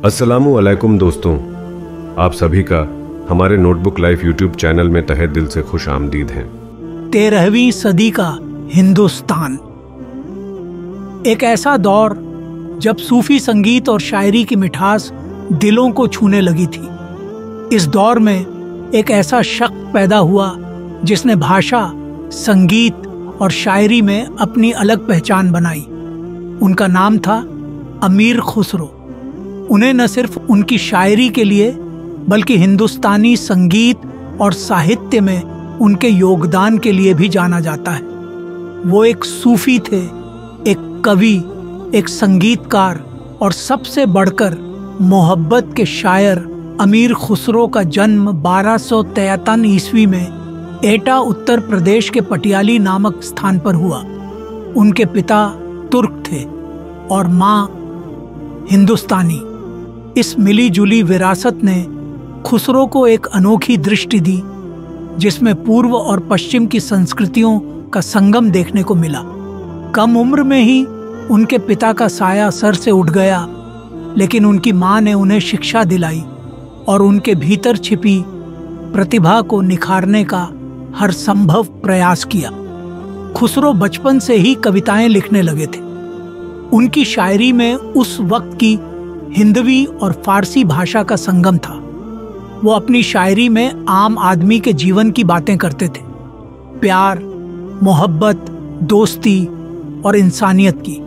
अस्सलामु अलैकुम दोस्तों, आप सभी का हमारे नोटबुक लाइफ यूट्यूब चैनल में तहे दिल से खुश आमदीद हैं। 13वीं सदी का हिंदुस्तान, एक ऐसा दौर जब सूफी संगीत और शायरी की मिठास दिलों को छूने लगी थी। इस दौर में एक ऐसा शख्स पैदा हुआ जिसने भाषा, संगीत और शायरी में अपनी अलग पहचान बनाई। उनका नाम था अमीर खुसरो। उन्हें न सिर्फ उनकी शायरी के लिए बल्कि हिंदुस्तानी संगीत और साहित्य में उनके योगदान के लिए भी जाना जाता है। वो एक सूफी थे, एक कवि, एक संगीतकार और सबसे बढ़कर मोहब्बत के शायर। अमीर खुसरो का जन्म 1253 ईस्वी में एटा उत्तर प्रदेश के पटियाली नामक स्थान पर हुआ। उनके पिता तुर्क थे और माँ हिंदुस्तानी। इस मिली जुली विरासत ने खुसरो को एक अनोखी दृष्टि दी जिसमें पूर्व और पश्चिम की संस्कृतियों का संगम देखने को मिला। कम उम्र में ही उनके पिता का साया सर से उठ गया, लेकिन उनकी माँ ने उन्हें शिक्षा दिलाई और उनके भीतर छिपी प्रतिभा को निखारने का हर संभव प्रयास किया। खुसरो बचपन से ही कविताएं लिखने लगे थे। उनकी शायरी में उस वक्त की हिंदवी और फारसी भाषा का संगम था। वो अपनी शायरी में आम आदमी के जीवन की बातें करते थे, प्यार, मोहब्बत, दोस्ती और इंसानियत की।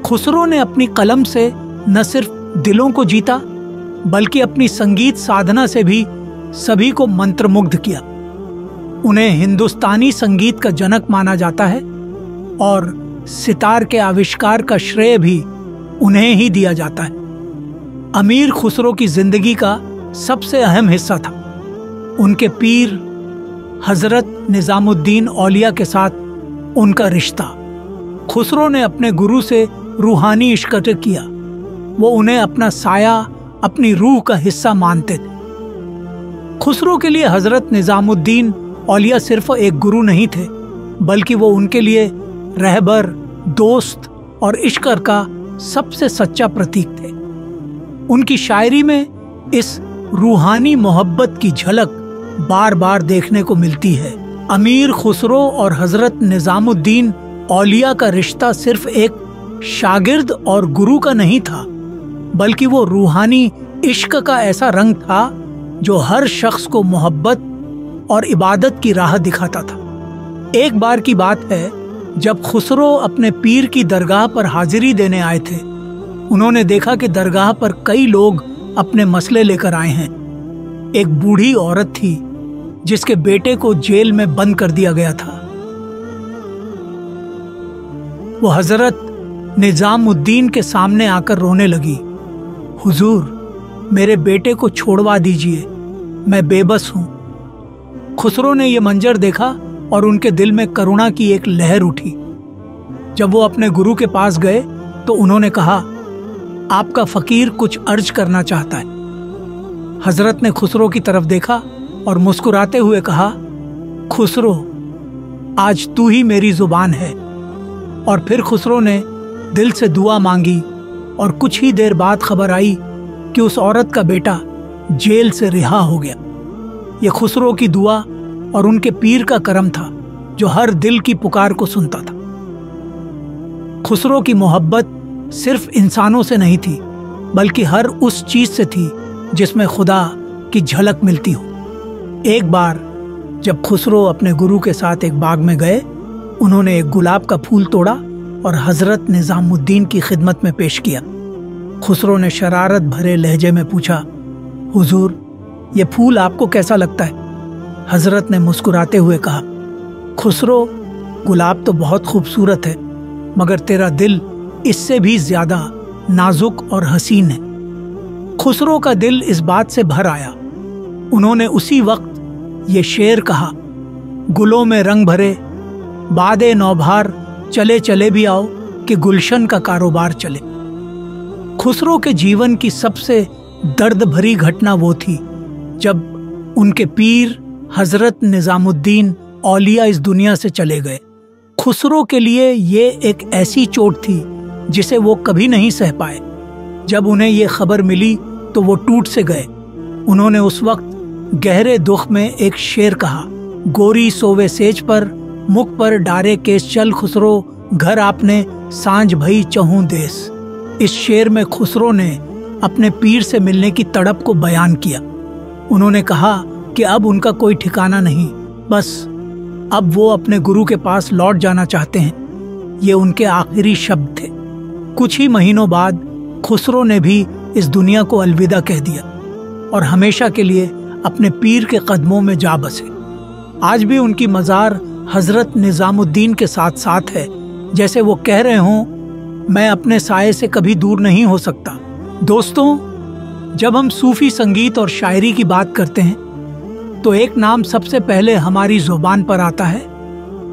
खुसरो ने अपनी कलम से न सिर्फ दिलों को जीता बल्कि अपनी संगीत साधना से भी सभी को मंत्रमुग्ध किया। उन्हें हिंदुस्तानी संगीत का जनक माना जाता है और सितार के आविष्कार का श्रेय भी उन्हें ही दिया जाता है। अमीर खुसरो की जिंदगी का सबसे अहम हिस्सा था उनके पीर हजरत निजामुद्दीन औलिया के साथ उनका रिश्ता। खुसरो ने अपने गुरु से रूहानी इश्क किया। वो उन्हें अपना साया, अपनी रूह का हिस्सा मानते थे। खुसरो के लिए हजरत निजामुद्दीन औलिया सिर्फ एक गुरु नहीं थे, बल्कि वो उनके लिए रहबर, दोस्त और इश्क का सबसे सच्चा प्रतीक थे। उनकी शायरी में इस रूहानी मोहब्बत की झलक बार बार देखने को मिलती है। अमीर खुसरो और हजरत निजामुद्दीन औलिया का रिश्ता सिर्फ एक शागिर्द और गुरु का नहीं था, बल्कि वो रूहानी इश्क का ऐसा रंग था जो हर शख्स को मोहब्बत और इबादत की राह दिखाता था। एक बार की बात है जब खुसरो अपने पीर की दरगाह पर हाजिरी देने आए थे। उन्होंने देखा कि दरगाह पर कई लोग अपने मसले लेकर आए हैं। एक बूढ़ी औरत थी जिसके बेटे को जेल में बंद कर दिया गया था। वो हजरत निजामुद्दीन के सामने आकर रोने लगी, हुजूर, मेरे बेटे को छोड़वा दीजिए, मैं बेबस हूं। खुसरो ने यह मंजर देखा और उनके दिल में करुणा की एक लहर उठी। जब वो अपने गुरु के पास गए तो उन्होंने कहा, आपका फकीर कुछ अर्ज करना चाहता है। हजरत ने खुसरो की तरफ देखा और मुस्कुराते हुए कहा, खुसरो, आज तू ही मेरी जुबान है। और फिर खुसरो ने दिल से दुआ मांगी और कुछ ही देर बाद खबर आई कि उस औरत का बेटा जेल से रिहा हो गया। ये खुसरो की दुआ और उनके पीर का करम था जो हर दिल की पुकार को सुनता था। खुसरो की मोहब्बत सिर्फ इंसानों से नहीं थी, बल्कि हर उस चीज से थी जिसमें खुदा की झलक मिलती हो। एक बार जब खुसरो अपने गुरु के साथ एक बाग में गए, उन्होंने एक गुलाब का फूल तोड़ा और हजरत निजामुद्दीन की खिदमत में पेश किया। खुसरो ने शरारत भरे लहजे में पूछा, हुजूर, ये फूल आपको कैसा लगता है? हजरत ने मुस्कुराते हुए कहा, खुसरो, गुलाब तो बहुत खूबसूरत है, मगर तेरा दिल इससे भी ज्यादा नाजुक और हसीन है। खुसरो का दिल इस बात से भर आया। उन्होंने उसी वक्त ये शेर कहा, गुलों में रंग भरे बादे नौभार, चले चले भी आओ कि गुलशन का कारोबार चले। खुसरो के जीवन की सबसे दर्द भरी घटना वो थी जब उनके पीर हजरत निजामुद्दीन औलिया इस दुनिया से चले गए। खुसरो के लिए ये एक ऐसी चोट थी जिसे वो कभी नहीं सह पाए। जब उन्हें ये खबर मिली तो वो टूट से गए। उन्होंने उस वक्त गहरे दुख में एक शेर कहा, गोरी सोवे सेज पर, मुख पर डारे केस चल खुसरो, घर आपने सांझ भई चहूं देस। इस शेर में खुसरो ने अपने पीर से मिलने की तड़प को बयान किया। उन्होंने कहा कि अब उनका कोई ठिकाना नहीं, बस अब वो अपने गुरु के पास लौट जाना चाहते हैं। ये उनके आखिरी शब्द थे। कुछ ही महीनों बाद खुसरो ने भी इस दुनिया को अलविदा कह दिया और हमेशा के लिए अपने पीर के कदमों में जा बसे। आज भी उनकी मज़ार हजरत निज़ामुद्दीन के साथ साथ है, जैसे वो कह रहे हों, मैं अपने साये से कभी दूर नहीं हो सकता। दोस्तों, जब हम सूफी संगीत और शायरी की बात करते हैं तो एक नाम सबसे पहले हमारी जुबान पर आता है,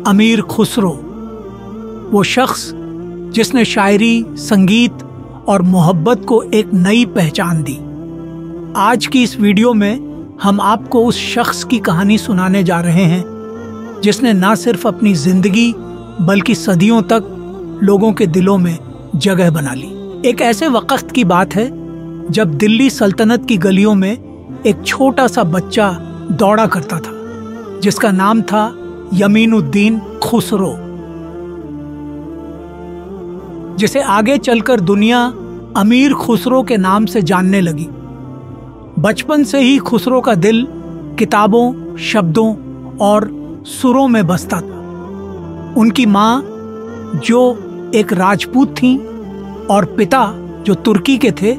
अमीर खुसरो। वो शख्स जिसने शायरी, संगीत और मोहब्बत को एक नई पहचान दी। आज की इस वीडियो में हम आपको उस शख्स की कहानी सुनाने जा रहे हैं जिसने ना सिर्फ अपनी जिंदगी बल्कि सदियों तक लोगों के दिलों में जगह बना ली। एक ऐसे वक्त की बात है जब दिल्ली सल्तनत की गलियों में एक छोटा सा बच्चा दौड़ा करता था जिसका नाम था यमीनुद्दीन खुसरो, जिसे आगे चलकर दुनिया अमीर खुसरो के नाम से जानने लगी। बचपन से ही खुसरो का दिल किताबों, शब्दों और सुरों में बसता था। उनकी माँ, जो एक राजपूत थीं, और पिता, जो तुर्की के थे,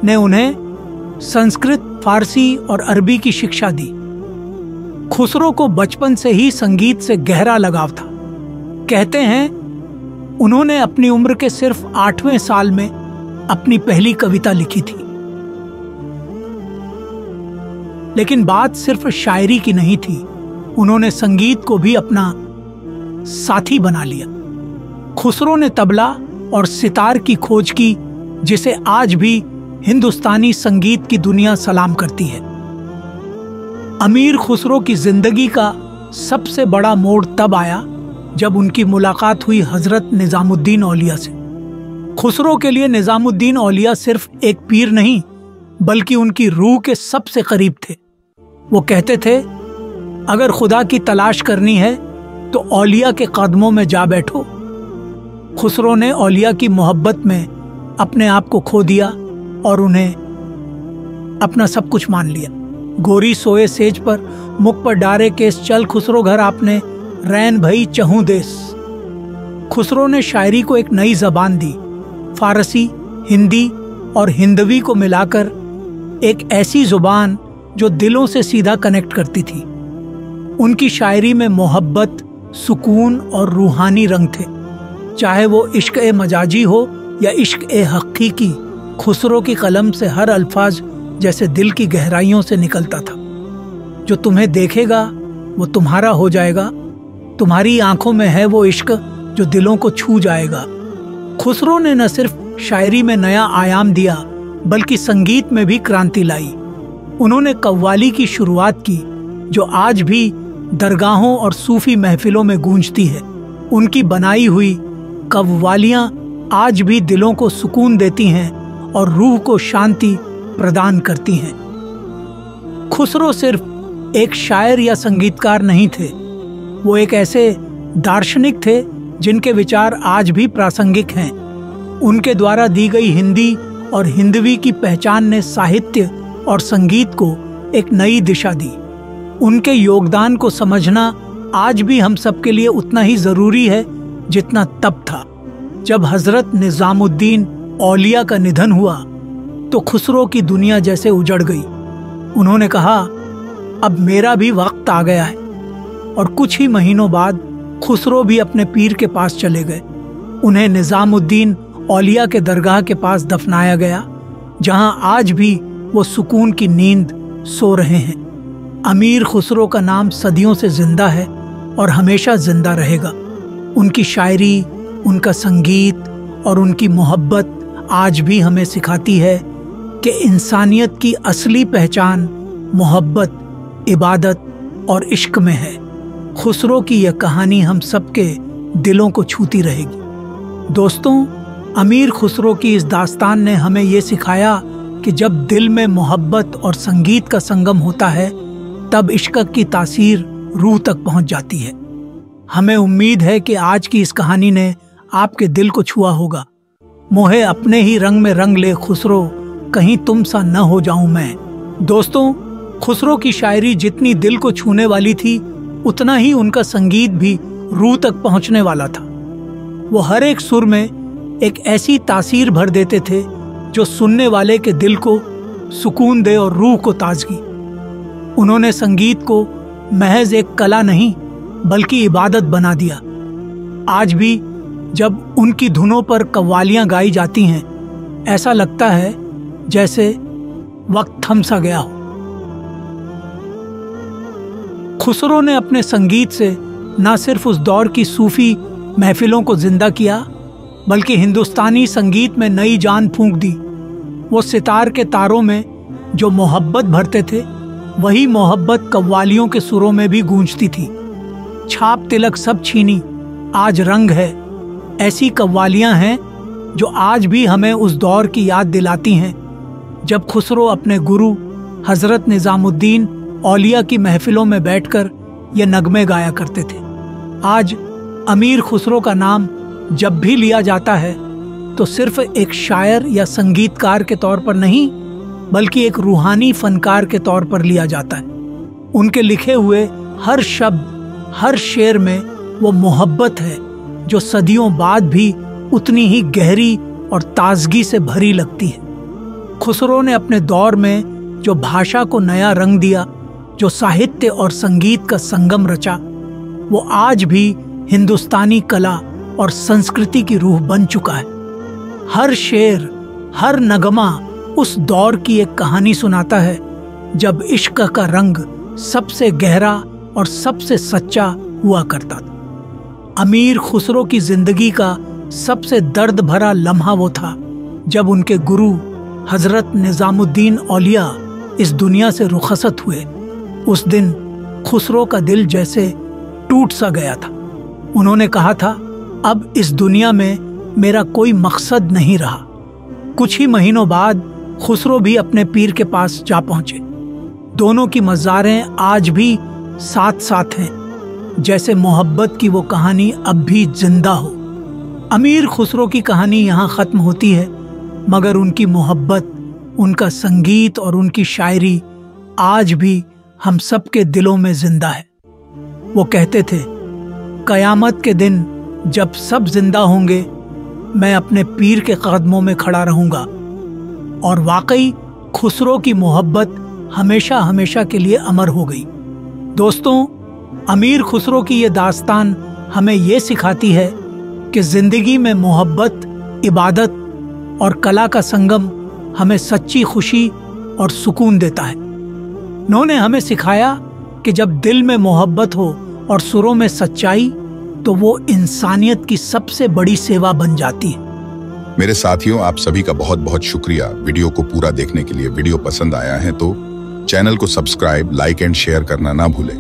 ने उन्हें संस्कृत, फारसी और अरबी की शिक्षा दी। खुसरो को बचपन से ही संगीत से गहरा लगाव था। कहते हैं उन्होंने अपनी उम्र के सिर्फ 8वें साल में अपनी पहली कविता लिखी थी। लेकिन बात सिर्फ शायरी की नहीं थी, उन्होंने संगीत को भी अपना साथी बना लिया। खुसरो ने तबला और सितार की खोज की, जिसे आज भी हिंदुस्तानी संगीत की दुनिया सलाम करती है। अमीर खुसरो की जिंदगी का सबसे बड़ा मोड़ तब आया जब उनकी मुलाकात हुई हजरत निजामुद्दीन औलिया से। खुसरो के लिए निजामुद्दीन औलिया सिर्फ एक पीर नहीं, बल्कि उनकी रूह के सबसे करीब थे। वो कहते थे, अगर खुदा की तलाश करनी है तो औलिया के कदमों में जा बैठो। खुसरो ने औलिया की मोहब्बत में अपने आप को खो दिया और उन्हें अपना सब कुछ मान लिया। गोरी सोए सेज पर, मुख पर डारे केस चल खुसरो, घर आपने रैन भई चहूं देस। खुसरो ने शायरी को एक नई जबान दी। फारसी, हिंदी और हिंदवी को मिलाकर एक ऐसी जुबान जो दिलों से सीधा कनेक्ट करती थी। उनकी शायरी में मोहब्बत, सुकून और रूहानी रंग थे। चाहे वो इश्क ए मजाजी हो या इश्क ए हकीकी, खुसरो की कलम से हर अल्फाज जैसे दिल की गहराइयों से निकलता था। जो तुम्हें देखेगा वो तुम्हारा हो जाएगा, तुम्हारी आंखों में है वो इश्क जो दिलों को छू जाएगा। खुसरो ने न सिर्फ शायरी में नया आयाम दिया, बल्कि संगीत में भी क्रांति लाई। उन्होंने कव्वाली की शुरुआत की, जो आज भी दरगाहों और सूफी महफिलों में गूंजती है। उनकी बनाई हुई कव्वालियां आज भी दिलों को सुकून देती हैं और रूह को शांति प्रदान करती हैं। खुसरो सिर्फ एक शायर या संगीतकार नहीं थे, वो एक ऐसे दार्शनिक थे जिनके विचार आज भी प्रासंगिक हैं। उनके द्वारा दी गई हिंदी और हिंदवी की पहचान ने साहित्य और संगीत को एक नई दिशा दी। उनके योगदान को समझना आज भी हम सबके लिए उतना ही जरूरी है जितना तब था। जब हजरत निजामुद्दीन औलिया का निधन हुआ तो खुसरो की दुनिया जैसे उजड़ गई। उन्होंने कहा, अब मेरा भी वक्त आ गया है। और कुछ ही महीनों बाद खुसरो भी अपने पीर के पास चले गए। उन्हें निजामुद्दीन औलिया के दरगाह के पास दफनाया गया, जहां आज भी वो सुकून की नींद सो रहे हैं। अमीर खुसरो का नाम सदियों से जिंदा है और हमेशा जिंदा रहेगा। उनकी शायरी, उनका संगीत और उनकी मोहब्बत आज भी हमें सिखाती है कि इंसानियत की असली पहचान मोहब्बत, इबादत और इश्क में है। खुसरो की यह कहानी हम सबके दिलों को छूती रहेगी। दोस्तों, अमीर खुसरो की इस दास्तान ने हमें ये सिखाया कि जब दिल में मोहब्बत और संगीत का संगम होता है तब इश्क की तासीर रूह तक पहुंच जाती है। हमें उम्मीद है कि आज की इस कहानी ने आपके दिल को छुआ होगा। मोहे अपने ही रंग में रंग ले खुसरो, कहीं तुम सा न हो जाऊं मैं। दोस्तों, खुसरो की शायरी जितनी दिल को छूने वाली थी उतना ही उनका संगीत भी रूह तक पहुंचने वाला था। वो हर एक सुर में एक ऐसी तासीर भर देते थे जो सुनने वाले के दिल को सुकून दे और रूह को ताजगी। उन्होंने संगीत को महज एक कला नहीं बल्कि इबादत बना दिया। आज भी जब उनकी धुनों पर कव्वालियां गाई जाती हैं, ऐसा लगता है जैसे वक्त थम सा गया हो। खुसरो ने अपने संगीत से न सिर्फ उस दौर की सूफी महफिलों को जिंदा किया बल्कि हिंदुस्तानी संगीत में नई जान फूंक दी। वो सितार के तारों में जो मोहब्बत भरते थे वही मोहब्बत कव्वालियों के सुरों में भी गूंजती थी। छाप तिलक सब छीनी आज रंग है, ऐसी कव्वालियां हैं जो आज भी हमें उस दौर की याद दिलाती हैं जब खुसरो अपने गुरु हजरत निजामुद्दीन औलिया की महफिलों में बैठकर ये नगमे गाया करते थे। आज अमीर खुसरो का नाम जब भी लिया जाता है तो सिर्फ एक शायर या संगीतकार के तौर पर नहीं बल्कि एक रूहानी फनकार के तौर पर लिया जाता है। उनके लिखे हुए हर शब्द, हर शेर में वो मोहब्बत है जो सदियों बाद भी उतनी ही गहरी और ताजगी से भरी लगती है। खुसरो ने अपने दौर में जो भाषा को नया रंग दिया, जो साहित्य और संगीत का संगम रचा, वो आज भी हिंदुस्तानी कला और संस्कृति की रूह बन चुका है। हर शेर, हर नगमा उस दौर की एक कहानी सुनाता है जब इश्क का रंग सबसे गहरा और सबसे सच्चा हुआ करता था। अमीर खुसरो की जिंदगी का सबसे दर्द भरा लम्हा वो था जब उनके गुरु हजरत निजामुद्दीन औलिया इस दुनिया से रुखसत हुए। उस दिन खुसरो का दिल जैसे टूट सा गया था। उन्होंने कहा था, अब इस दुनिया में मेरा कोई मकसद नहीं रहा। कुछ ही महीनों बाद खुसरो भी अपने पीर के पास जा पहुंचे। दोनों की मज़ारें आज भी साथ साथ हैं, जैसे मोहब्बत की वो कहानी अब भी जिंदा हो। अमीर खुसरो की कहानी यहाँ ख़त्म होती है, मगर उनकी मोहब्बत, उनका संगीत और उनकी शायरी आज भी हम सब के दिलों में जिंदा है। वो कहते थे, कयामत के दिन जब सब जिंदा होंगे मैं अपने पीर के कदमों में खड़ा रहूंगा। और वाकई खुसरो की मोहब्बत हमेशा हमेशा के लिए अमर हो गई। दोस्तों, अमीर खुसरो की ये दास्तान हमें ये सिखाती है कि जिंदगी में मोहब्बत, इबादत और कला का संगम हमें सच्ची खुशी और सुकून देता है। उन्होंने हमें सिखाया कि जब दिल में मोहब्बत हो और सुरों में सच्चाई तो वो इंसानियत की सबसे बड़ी सेवा बन जाती है। मेरे साथियों, आप सभी का बहुत बहुत शुक्रिया वीडियो को पूरा देखने के लिए। वीडियो पसंद आया है तो चैनल को सब्सक्राइब, लाइक एंड शेयर करना ना भूलें।